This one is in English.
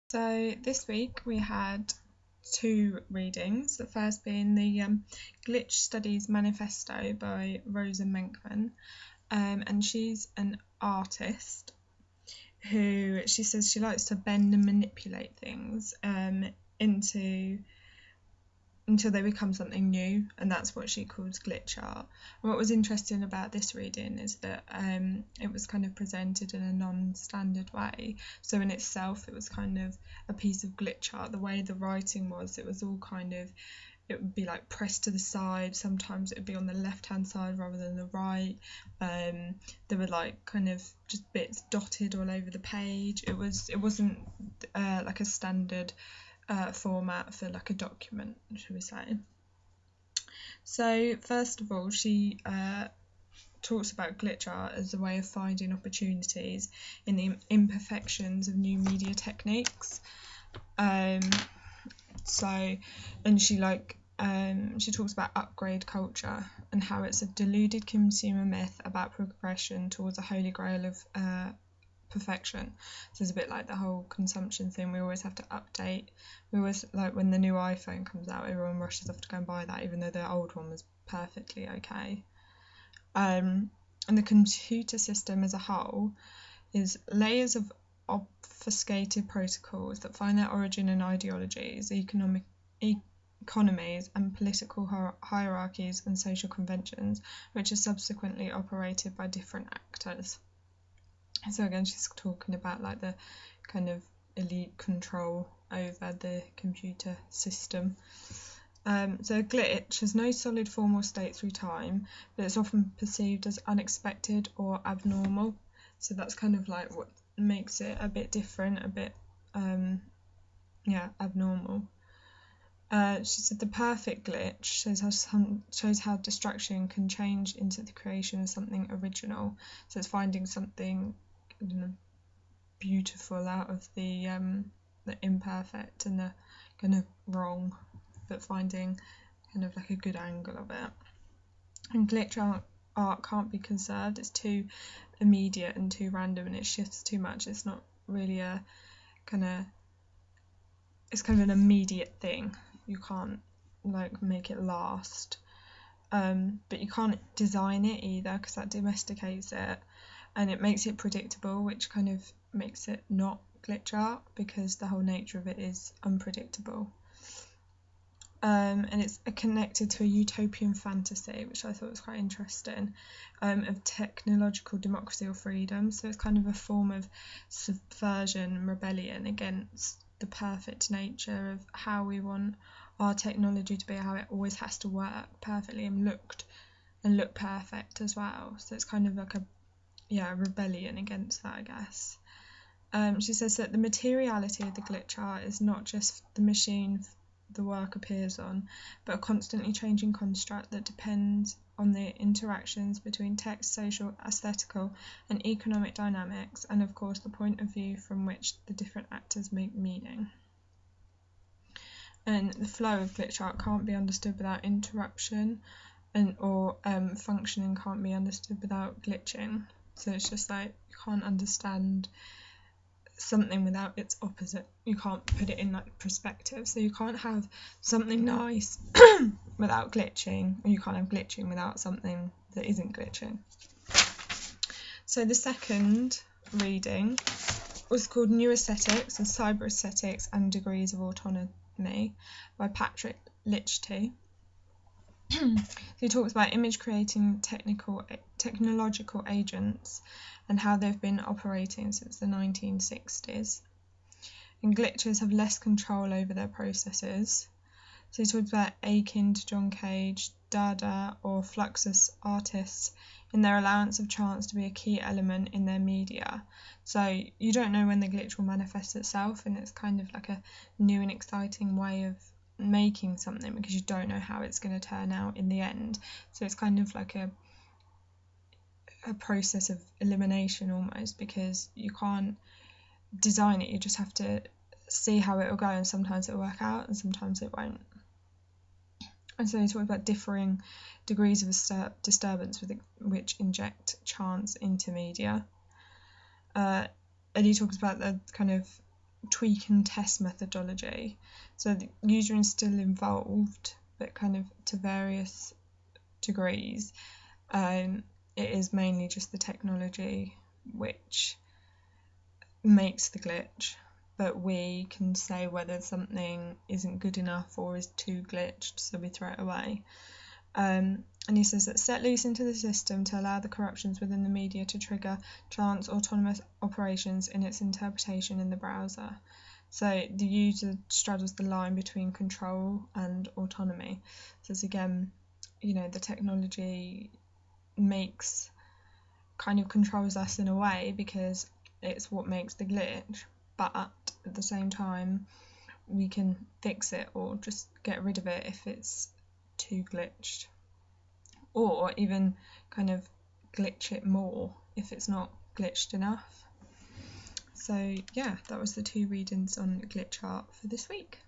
So this week we had two readings, the first being the Glitch Studies Manifesto by Rosa Menkman, and she's an artist who she says she likes to bend and manipulate things into until they become something new, and that's what she calls glitch art. And what was interesting about this reading is that it was kind of presented in a non-standard way. So in itself, it was kind of a piece of glitch art. The way the writing was, it was all kind of, it would be like pressed to the side. Sometimes it would be on the left-hand side rather than the right. There were like kind of just bits dotted all over the page. It wasn't like a standard format for like a document, should we say. So first of all, she talks about glitch art as a way of finding opportunities in the imperfections of new media techniques. She talks about upgrade culture and how it's a deluded consumer myth about progression towards a holy grail of perfection. So it's a bit like the whole consumption thing. We always have to update. We always, like when the new iPhone comes out, everyone rushes off to go and buy that, even though the old one was perfectly okay. And the computer system as a whole is layers of obfuscated protocols that find their origin in ideologies, economies and political hierarchies and social conventions, which are subsequently operated by different actors. So again, she's talking about like the kind of elite control over the computer system. So a glitch has no solid form or state through time, but it's often perceived as unexpected or abnormal. So that's kind of like what makes it a bit different, a bit abnormal. She said the perfect glitch shows how distraction can change into the creation of something original. So it's finding something beautiful out of the imperfect and the kind of wrong, but finding kind of like a good angle of it. And glitch art can't be conserved. It's too immediate and too random, and it shifts too much. It's not really it's kind of an immediate thing. You can't like make it last, but you can't design it either, because that domesticates it. And it makes it predictable, which kind of makes it not glitch art, because the whole nature of it is unpredictable. And it's connected to a utopian fantasy, which I thought was quite interesting, of technological democracy or freedom. So it's kind of a form of subversion and rebellion against the perfect nature of how we want our technology to be, how it always has to work perfectly and look perfect as well. So it's kind of like a rebellion against that, I guess. She says that the materiality of the glitch art is not just the machine the work appears on, but a constantly changing construct that depends on the interactions between text, social, aesthetical and economic dynamics, and of course the point of view from which the different actors make meaning. And the flow of glitch art can't be understood without interruption, or functioning can't be understood without glitching. So it's just like you can't understand something without its opposite. You can't put it in like perspective. So you can't have something nice without glitching, or you can't have glitching without something that isn't glitching. So the second reading was called New Aesthetics and Cyber Aesthetics and Degrees of Autonomy by Patrick Lichty. So he talks about image creating technological agents and how they've been operating since the 1960s. And glitchers have less control over their processes. So he talks about akin to John Cage, Dada or Fluxus artists in their allowance of chance to be a key element in their media. So you don't know when the glitch will manifest itself, and it's kind of like a new and exciting way of making something, because you don't know how it's going to turn out in the end. So it's kind of like a process of elimination almost, because you can't design it, you just have to see how it will go, and sometimes it will work out and sometimes it won't. And so he talks about differing degrees of disturbance which inject chance into media, and he talks about the kind of tweak and test methodology. So the user is still involved, but kind of to various degrees. It is mainly just the technology which makes the glitch, but we can say whether something isn't good enough or is too glitched, so we throw it away. And he says that set loose into the system to allow the corruptions within the media to trigger chance autonomous operations in its interpretation in the browser. So the user straddles the line between control and autonomy. So it's again, the technology kind of controls us in a way because it's what makes the glitch, but at the same time we can fix it or just get rid of it if it's too glitched, or even kind of glitch it more if it's not glitched enough. So yeah, that was the 2 readings on glitch art for this week.